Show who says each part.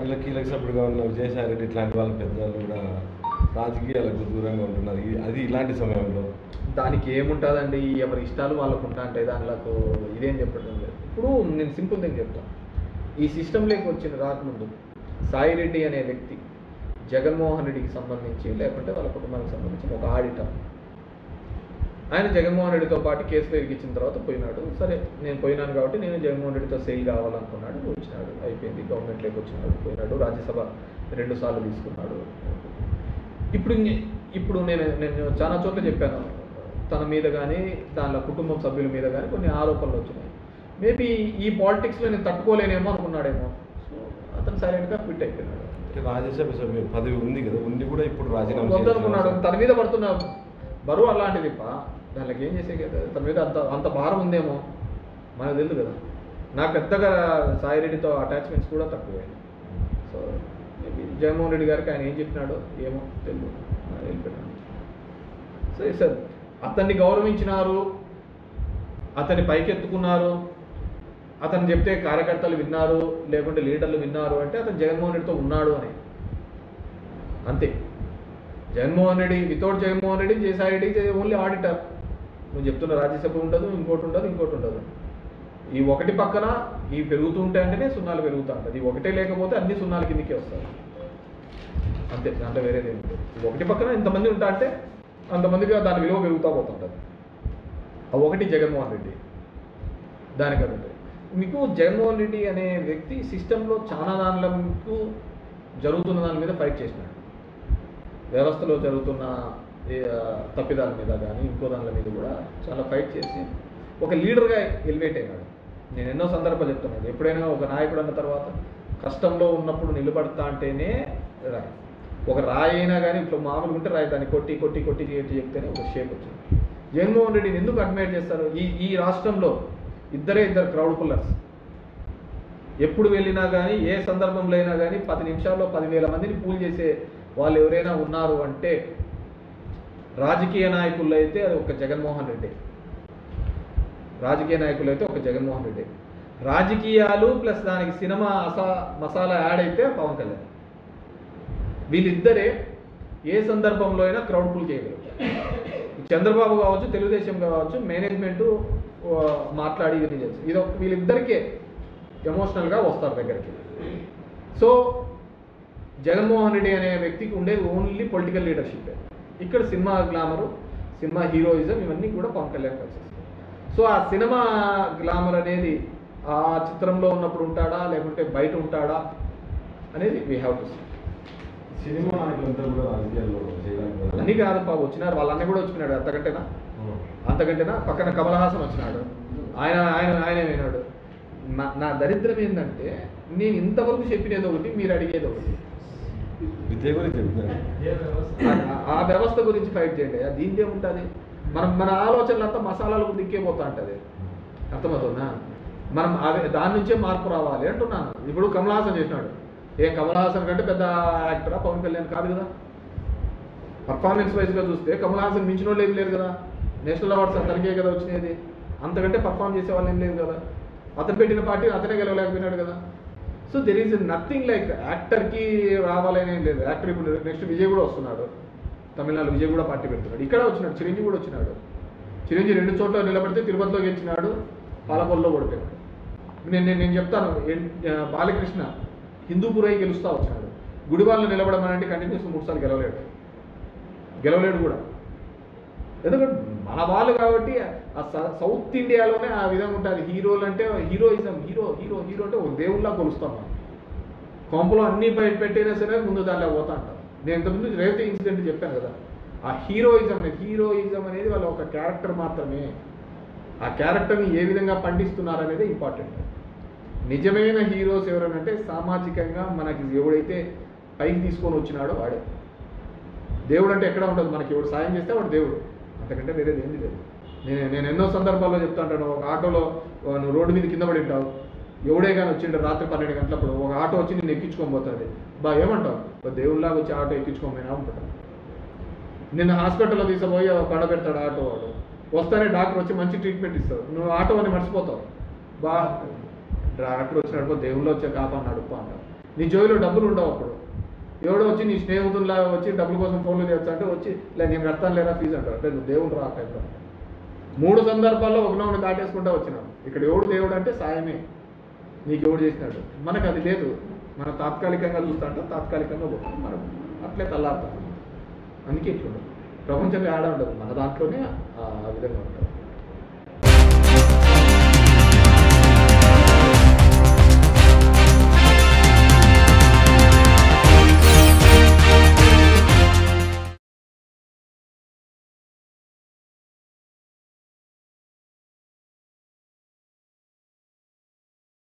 Speaker 1: పార్టీలో కీలక సభ్యుడుగా ఉన్న విజయసాయి రెడ్డి ఇట్లాంటి వాళ్ళ పెద్దలు కూడా రాజకీయాలకు దూరంగా ఉంటున్నారు. అది ఇలాంటి సమయంలో
Speaker 2: దానికి ఏముంటుందండి, ఎవరి ఇష్టాలు వాళ్ళకు ఉంటా అంటే దానిలకు ఇదేం చెప్పడం లేదు. ఇప్పుడు నేను సింపుల్ థింగ్ చెప్తాను. ఈ సిస్టంలోకి వచ్చిన రాకముందు సాయిరెడ్డి అనే వ్యక్తి జగన్మోహన్ రెడ్డికి సంబంధించి లేకుంటే వాళ్ళ కుటుంబానికి సంబంధించిన ఒక ఆడిటర్. ఆయన జగన్మోహన్ రెడ్డితో పాటు కేసులో ఇరికిచ్చిన తర్వాత పోయినాడు. సరే నేను పోయినాను కాబట్టి నేను జగన్మోహన్ రెడ్డితో సెయిల్ కావాలనుకున్నాడు, వచ్చినాడు, అయిపోయింది. గవర్నమెంట్లోకి వచ్చినాడు, పోయినాడు, రాజ్యసభ 2 సార్లు తీసుకున్నాడు. ఇప్పుడు నేను చాలా చోట్ల చెప్పాను, తన మీద కానీ దానిలో కుటుంబం సభ్యుల మీద కానీ కొన్ని ఆరోపణలు వచ్చినాయి. మేబీ ఈ పాలిటిక్స్లో నేను తట్టుకోలేనేమో అనుకున్నాడేమో. సో అతను సైలెంట్గా క్విట్ అయిపోయినాడు.
Speaker 1: రాజ్యసభ సభ్యు పదవి ఉంది కదా, ఉంది కూడా ఇప్పుడు రాజీనామా
Speaker 2: వద్దనుకున్నాడు. తన మీద పడుతున్న బరువు అలాంటిది. దానికి ఏం చేసే కదా, తన మీద అంత భారం ఉందేమో మనకు తెలుసు కదా. నాకు పెద్దగా సాయిరెడ్డితో అటాచ్మెంట్స్ కూడా తక్కువే. సో మేబీ జగన్మోహన్ రెడ్డి గారికి ఆయన ఏం చెప్పినాడో ఏమో తెలియదు, వెళ్ళిపోయినాడు. సో సార్ అతన్ని గౌరవించినారు, అతన్ని పైకెత్తుకున్నారు, అతను చెప్తే కార్యకర్తలు విన్నారు, లేకుంటే లీడర్లు విన్నారు అంటే అతను జగన్మోహన్ రెడ్డితో ఉన్నాడు అని అంతే. Jaganmohan Reddy without Jaganmohan Reddy Vijayasai Reddy only auditor. నువ్వు చెప్తున్న రాజ్యసభ ఉండదు, ఇంకోటి ఉండదు. ఈ ఒకటి పక్కన ఈ పెరుగుతూ ఉంటాయంటేనే సున్నాలు పెరుగుతూ ఉంటుంది. ఈ ఒకటే లేకపోతే అన్ని సున్నాల కిందకే వస్తారు అంతే, దాంట్లో వేరేది ఏమి లేదు. ఈ ఒకటి పక్కన ఇంతమంది ఉంటా అంటే అంతమందిగా దాని విలువ పెరుగుతూ పోతుంటుంది. ఆ ఒకటి జగన్మోహన్ రెడ్డి. దానికంటే మీకు జగన్మోహన్ రెడ్డి అనే వ్యక్తి సిస్టంలో చాలా దానిలకు జరుగుతున్న దాని మీద ఫైట్ చేసినాడు. వ్యవస్థలో జరుగుతున్న తప్పిదాల మీద కానీ ఇంకో దానిల మీద కూడా చాలా ఫైట్ చేసి ఒక లీడర్గా ఎలివేట్ అయినాడు. నేను ఎన్నో సందర్భాలు చెప్తున్నాను, ఎప్పుడైనా ఒక నాయకుడు అన్న తర్వాత కష్టంలో ఉన్నప్పుడు నిలబడతా అంటేనే రాయి. ఒక రాయి అయినా కానీ ఇప్పుడు మామూలుగా ఉంటే రాయి దాన్ని కొట్టి చెప్తేనే ఒక షేప్ వచ్చింది. జగన్మోహన్ రెడ్డిని ఎందుకు అడ్మైర్ చేస్తారు? ఈ రాష్ట్రంలో ఇద్దరు క్రౌడ్ పుల్లర్స్. ఎప్పుడు వెళ్ళినా కానీ ఏ సందర్భంలో అయినా కానీ 10 నిమిషాల్లో 10,000 మందిని పూల్ చేసే వాళ్ళు ఎవరైనా ఉన్నారు అంటే రాజకీయ నాయకుల్లో అయితే అది ఒక జగన్మోహన్ రెడ్డి. రాజకీయాలు ప్లస్ దానికి సినిమా మసాలా యాడ్ అయితే పవన్ కళ్యాణ్. వీళ్ళిద్దరే ఏ సందర్భంలో అయినా క్రౌడ్ పుల్ చేయగలరు. చంద్రబాబు కావచ్చు, తెలుగుదేశం కావచ్చు, మేనేజ్మెంట్ మాట్లాడి ఇది చేసి ఇది వీళ్ళిద్దరికే ఎమోషనల్గా వస్తారు దగ్గరికి. సో జగన్మోహన్ రెడ్డి అనే వ్యక్తికి ఉండేది ఓన్లీ పొలిటికల్ లీడర్షిప్. ఇక్కడ సినిమా గ్లామరు, సినిమా హీరోయిజం ఇవన్నీ కూడా పవన్ కళ్యాణ్ వచ్చేస్తాయి. సో ఆ సినిమా గ్లామర్ అనేది ఆ చిత్రంలో ఉన్నప్పుడు ఉంటాడా లేకుంటే బయట ఉంటాడా అనేది వీ హ్యావ్ టు సీ.
Speaker 1: సినిమా నాయకులంతా కూడా రాజకీయాల్లో
Speaker 2: అన్నీ కాదు వచ్చినారు, వాళ్ళన్నీ కూడా వచ్చినాడు. అంతకంటేనా పక్కన కమల్ హాసన్ వచ్చినాడు, ఆయన విన్నాడు. నా దరిద్రం ఏంటంటే నేను ఇంతవరకు చెప్పినది ఒకటి, మీరు అడిగేది ఒకటి.
Speaker 1: విద్య గురించి
Speaker 2: ఆ వ్యవస్థ గురించి ఫైట్ చేయండి. దీనిదే ఉంటుంది. మన ఆలోచనలంతా మసాలాలకు దిక్కే పోతా ఉంటుంది. అర్థమవుతుందా? మనం దాని నుంచే మార్పు రావాలి అంటున్నాను. ఇప్పుడు కమల్ హాసన్ చేసినాడు. కమల్ హాసన్ కంటే పెద్ద యాక్టరా పవన్ కళ్యాణ్? కాదు కదా. పర్ఫార్మెన్స్ వైజ్గా చూస్తే కమల్ హాసన్ మించిన వాళ్ళు ఏం లేరు కదా. నేషనల్ అవార్డ్స్ అతనికే కదా వచ్చినది. అంతకంటే పర్ఫార్మ్ చేసే వాళ్ళు ఏం లేదు కదా. అతను పెట్టిన పార్టీ అతనే గెలవలేకపోయినాడు కదా. So there is nothing like యాక్టర్కి రావాలని ఏం లేదు. యాక్టర్ ఇప్పుడు నెక్స్ట్ విజయ్ కూడా వస్తున్నాడు, తమిళనాడు విజయ్ కూడా పార్టీ పెడుతున్నాడు. ఇక్కడ వచ్చినాడు, చిరంజీవి కూడా వచ్చినాడు. చిరంజీవి 2 చోట్ల నిలబడితే తిరుపతిలో గెలిచినాడు, పాలకొల్లో ఓడిపోయాడు. నేను చెప్తాను, బాలకృష్ణ హిందూపురై గెలుస్తూ వచ్చినాడు. గుడివాళ్ళలో నిలబడమనంటే కంటిన్యూస్ 3 సార్లు గెలవలేడు కూడా. ఎందుకంటే మన వాళ్ళు కాబట్టి ఆ సౌత్ ఇండియాలోనే ఆ విధంగా ఉంటుంది. హీరోలు అంటే హీరోయిజం, హీరో అంటే ఒక దేవుళ్ళ కొలుస్తాం మనం. కొంపలో అన్ని పెట్టైనా సరే ముందు దానిలో పోతా అంటారు. నేను ఇంతకుముందు రేవతి ఇన్సిడెంట్ చెప్పాను కదా. ఆ హీరోయిజం అనేది వాళ్ళ ఒక క్యారెక్టర్ మాత్రమే. ఆ క్యారెక్టర్ని ఏ విధంగా పండిస్తున్నారు అనేది ఇంపార్టెంట్. నిజమైన హీరోస్ ఎవరనంటే సామాజికంగా మనకి ఎవడైతే పైకి తీసుకొని వచ్చినాడో వాడే. దేవుడు అంటే ఎక్కడ ఉంటుంది, మనకి ఎవడు సాయం చేస్తే వాడు దేవుడు, అంతకంటే వేరేది ఏంది లేదు. నేను ఎన్నో సందర్భాల్లో చెప్తా ఉంటాను. ఒక ఆటోలో నువ్వు రోడ్డు మీద కింద పడి ఉంటావు, ఎవడే కానీ వచ్చింటారు రాత్రి 12 గంటలప్పుడు ఒక ఆటో వచ్చి నిన్ను ఎక్కించుకొని పోతుంది. ఏమంటావు? దేవుళ్ళలాగా వచ్చి ఆటో ఎక్కించుకోమైనా ఉంటాడు. నిన్ను హాస్పిటల్లో తీసుకుపోయి పడబెడతాడు ఆటో వాడు. వస్తానే డాక్టర్ వచ్చి మంచి ట్రీట్మెంట్ ఇస్తాడు, నువ్వు ఆటో అని మర్చిపోతావు. డాక్టర్ వచ్చినప్పుడు దేవుళ్ళు వచ్చే కాపాడినాడు అంటారు. నీ జోబిలో డబ్బులు ఉండవు అప్పుడు. ఎవడో వచ్చి నీ స్నేహితుల్లాగా వచ్చి డబ్బుల కోసం ఫోన్లు చేయొచ్చు అంటే వచ్చి ఇలా నేను కడతాను లేరా ఫీజు అంటారు. అంటే నువ్వు దేవుడు రా టైంలో. 3 సందర్భాల్లో ఒకనొకటి దాటేసుకుంటా వచ్చినాం. ఇక్కడ ఎవడు దేవుడు అంటే సాయమే, నీకు ఎవడు చేసినాడు. మనకు అది లేదు. మనం తాత్కాలికంగా చూస్తా అంటే తాత్కాలికంగా పోతాం, మనం అట్లే తల్లారుతాం. అందుకే ఇట్లుండదు. ప్రపంచంలో ఆడ ఉండదు, మన దాంట్లోనే ఆ విధంగా ఉంటుంది.